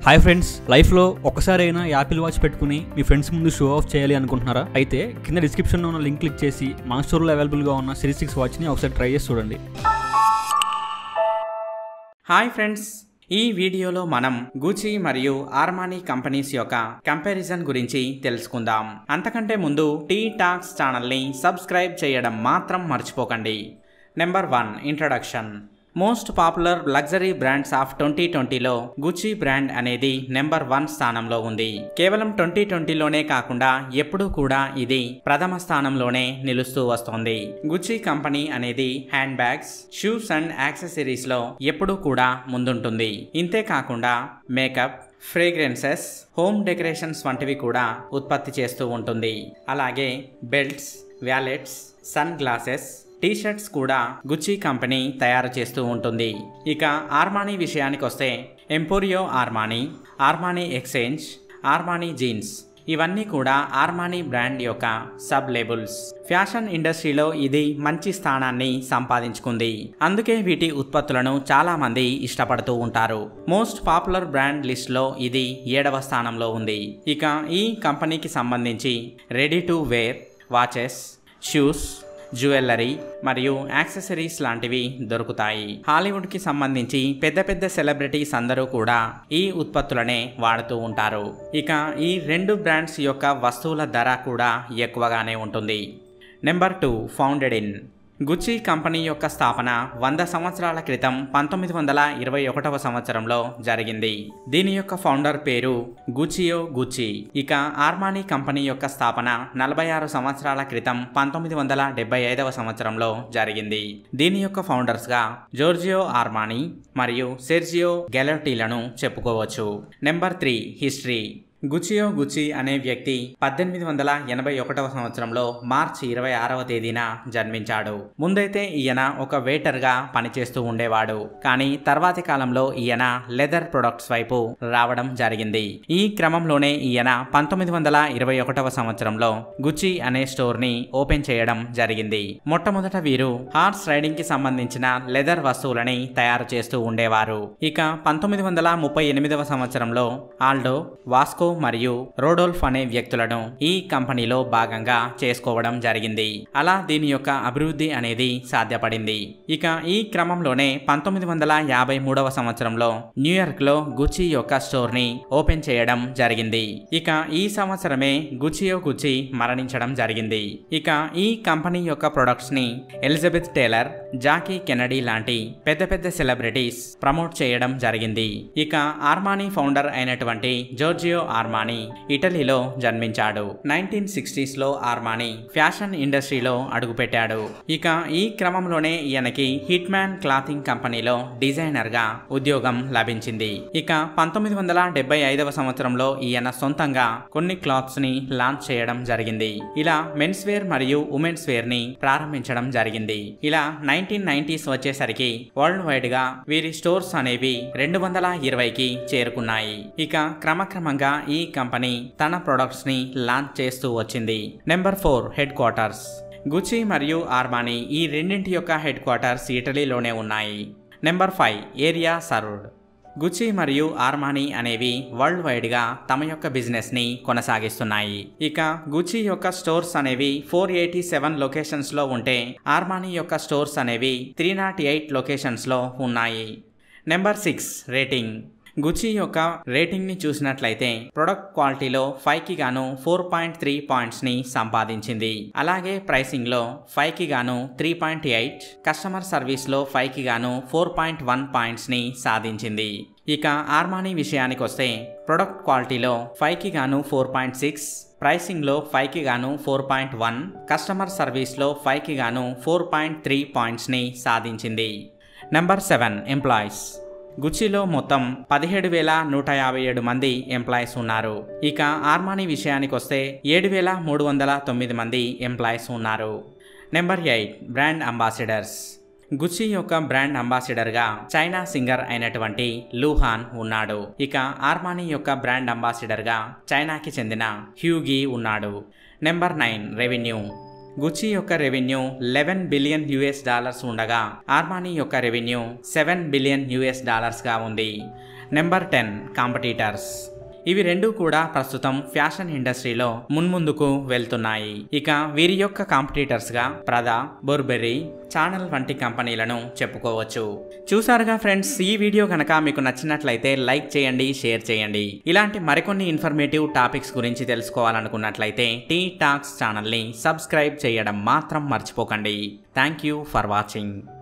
Hi friends, లైఫ్లో ఒక్కసారైనా Apple watch పెట్టుకుని మీ ఫ్రెండ్స్ ముందు షో ఆఫ్ చేయాలి అనుకుంటున్నారా? అయితే కింద డిస్క్రిప్షన్లో ఉన్న లింక్ క్లిక్ చేసి మన స్టోర్లో అవైలబుల్గా ఉన్న సిరీస్ 6 వాచ్ని ఒకసారి ట్రై చేసి చూడండి. హాయ్ ఫ్రెండ్స్, ఈ వీడియోలో మనం గుచి మరియు ఆర్మానీ కంపెనీస్ యొక్క కంపారిజన్ గురించి తెలుసుకుందాం. అంతకంటే ముందు టీ టాక్స్ ఛానల్ని సబ్స్క్రైబ్ చేయడం మాత్రం మర్చిపోకండి. Number 1, introduction. Most popular luxury brands of 2020లో గుచి బ్రాండ్ అనేది నెంబర్ 1 స్థానంలో ఉంది. కేవలం 2020లోనే కాకుండా ఎప్పుడూ కూడా ఇది ప్రథమ స్థానంలోనే నిలుస్తూ వస్తోంది. గుచి కంపెనీ అనేది hand bags, shoes and accessories లో ఎప్పుడూ కూడా ముందుంటుంది. ఇంతే కాకుండా మేకప్, ఫ్రేగ్రెన్సెస్, హోమ్ డెకరేషన్స్ వంటివి కూడా ఉత్పత్తి చేస్తూ ఉంటుంది. అలాగే belts, wallets, sunglasses, T shirts కూడా గుచి కంపెనీ తయారు చేస్తూ ఉంటుంది. ఇక ఆర్మానీ విషయానికి వస్తే ఎంపోరియో ఆర్మానీ, ఆర్మానీ ఎక్స్చేంజ్, ఆర్మానీ జీన్స్ ఇవన్నీ కూడా ఆర్మానీ బ్రాండ్ యొక్క సబ్ లేబుల్స్. ఫ్యాషన్ ఇండస్ట్రీలో ఇది మంచి స్థానాన్ని సంపాదించుకుంది. అందుకే వీటి ఉత్పత్తులను చాలా మంది ఇష్టపడుతూ ఉంటారు. మోస్ట్ పాపులర్ బ్రాండ్ లిస్ట్ లో ఇది 7వ స్థానంలో ఉంది. ఇక ఈ కంపెనీకి సంబంధించి ready to wear watches, shoes, jewellery మరియు యాక్సెసరీస్ లాంటివి దొరుకుతాయి. హాలీవుడ్ కి సంబంధించి పెద్ద పెద్ద సెలబ్రిటీస్ అందరూ కూడా ఈ ఉత్పత్తులనే వాడుతూ ఉంటారు. ఇక ఈ రెండు బ్రాండ్స్ యొక్క వస్తువుల ధర కూడా ఎక్కువగానే ఉంటుంది. Number 2, founded in. గుచి కంపెనీ యొక్క స్థాపన 100 సంవత్సరాల క్రితం 1921వ సంవత్సరంలో జరిగింది. దీని యొక్క ఫౌండర్ పేరు గుచియో గుచి. ఇక ఆర్మానీ కంపెనీ యొక్క స్థాపన 46 సంవత్సరాల క్రితం 1975వ సంవత్సరంలో జరిగింది. దీని యొక్క ఫౌండర్స్ గా జోర్జియో ఆర్మానీ మరియు సెర్జియో గెలోటీలను చెప్పుకోవచ్చు. Number 3, history. గుచియో గుచి అనే వ్యక్తి 1881వ సంవత్సరంలో మార్చి 26వ తేదీన జన్మించాడు. ముందైతే ఈయన ఒక వెయిటర్ గా పనిచేస్తూ ఉండేవాడు. కానీ తర్వాతి కాలంలో ఈయన లెదర్ ప్రొడక్ట్స్ వైపు రావడం జరిగింది. ఈ క్రమంలోనే ఈయన 1921వ సంవత్సరంలో గుచి అనే స్టోర్ ని ఓపెన్ చేయడం జరిగింది. మొట్టమొదట వీరు హార్స్ రైడింగ్ కి సంబంధించిన లెదర్ వస్తువులని తయారు చేస్తూ ఉండేవారు. ఇక 1938వ సంవత్సరంలో ఆల్డో, వాస్కో మరియు రోడోల్ఫ్ అనే వ్యక్తులను ఈ కంపెనీలో భాగంగా చేసుకోవడం జరిగింది. అలా దీని యొక్క అభివృద్ధి అనేది సాధ్యపడింది. ఇక ఈ క్రమంలోనే 1953వ సంవత్సరంలో న్యూయార్క్ లో గుచి యొక్క స్టోర్ ని ఓపెన్ చేయడం జరిగింది. ఇక ఈ సంవత్సరమే గుచియో గుచి మరణించడం జరిగింది. ఇక ఈ కంపెనీ యొక్క ప్రొడక్ట్స్ ని ఎలిజబెత్ టేలర్, జాకీ కెనడీ లాంటి పెద్ద పెద్ద సెలబ్రిటీస్ ప్రమోట్ చేయడం జరిగింది. ఇక ఆర్మానీ ఫౌండర్ అయినటువంటి జోర్జియో ఆర్మానీ ఇటలీలో జన్మించాడు. 1960s లో ఆర్మానీ ఫ్యాషన్ ఇండస్ట్రీలో అడుగుపెట్టాడు. ఇక ఈ క్రమంలోనే ఈయనకి హిట్ మ్యాన్ క్లాతింగ్ కంపెనీలో డిజైనర్ గా ఉద్యోగం లభించింది. ఇక 1975వ సంవత్సరంలో ఈయన సొంతంగా కొన్ని క్లాత్స్ ని లాంచ్ చేయడం జరిగింది. ఇలా మెన్స్ వేర్ మరియు ఉమెన్స్ వేర్ ని ప్రారంభించడం జరిగింది. ఇలా 1990s వచ్చేసరికి వరల్డ్ వైడ్ గా వీరి స్టోర్స్ అనేవి 220కి చేరుకున్నాయి. ఇక క్రమక్రమంగా ఈ కంపెనీ తన ప్రొడక్ట్స్ ని లాంచ్ చేస్తూ వచ్చింది. Number 4, head quarters. గుచి మరియు ఆర్మానీ ఈ రెండింటి యొక్క హెడ్ క్వార్టర్స్ ఇటలీలోనే ఉన్నాయి. Number 5, area served. గుచి మరియు ఆర్మానీ అనేవి వరల్డ్ వైడ్ గా తమ యొక్క బిజినెస్ ని కొనసాగిస్తున్నాయి. ఇక గుచి యొక్క స్టోర్స్ అనేవి 487 లొకేషన్స్ లో ఉంటే ఆర్మానీ యొక్క స్టోర్స్ అనేవి 308 లొకేషన్స్ లో ఉన్నాయి. Number 6, rating. గుచి యొక్క రేటింగ్ ని చూసినట్లయితే ప్రొడక్ట్ క్వాలిటీలో 5కి గాను 4.3 పాయింట్స్ ని సంపాదించింది. అలాగే ప్రైసింగ్ లో 5కి గాను 3.8, కస్టమర్ సర్వీస్ లో 5కి గాను 4.1 పాయింట్స్ ని సాధించింది. ఇక ఆర్మానీ విషయానికి వస్తే ప్రొడక్ట్ క్వాలిటీలో 5కి గాను 4.6, ప్రైసింగ్ లో 5కి గాను 4.1, కస్టమర్ సర్వీస్ లో 5కి గాను 4.3 పాయింట్స్ ని సాధించింది. Number 7, employees. గుచిలో మొత్తం 17,157 మంది ఎంప్లాయీస్ ఉన్నారు. ఇక ఆర్మానీ విషయానికి వస్తే 7,309 మంది ఎంప్లాయీస్ ఉన్నారు. Number 8, brand ambassadors. గుచి యొక్క బ్రాండ్ అంబాసిడర్ గా చైనా సింగర్ అయినటువంటి లూహాన్ ఉన్నాడు. ఇక ఆర్మానీ యొక్క బ్రాండ్ అంబాసిడర్ గా చైనాకి చెందిన హ్యూగి ఉన్నాడు. Number 9, revenue. గుచి యొక్క రెవెన్యూ $11 బిలియన్ ఉండగా ఆర్మానీ యొక్క రెవెన్యూ $7 బిలియన్ గా ఉంది. Number 10 competitors. ఇవి రెండు కూడా ప్రస్తుతం ఫ్యాషన్ ఇండస్ట్రీలో మున్ముందుకు వెళ్తున్నాయి. ఇక వీరి యొక్క కాంపిటీటర్స్ గా ప్రదా, బుర్బెర్రీ, ఛానల్ వంటి కంపెనీలను చెప్పుకోవచ్చు. చూసారుగా ఫ్రెండ్స్, ఈ వీడియో కనుక మీకు నచ్చినట్లయితే లైక్ చేయండి, షేర్ చేయండి. ఇలాంటి మరికొన్ని ఇన్ఫర్మేటివ్ టాపిక్స్ గురించి తెలుసుకోవాలనుకున్నట్లయితే టీ టాక్స్ ఛానల్ని సబ్స్క్రైబ్ చేయడం మాత్రం మర్చిపోకండి. Thank you for watching.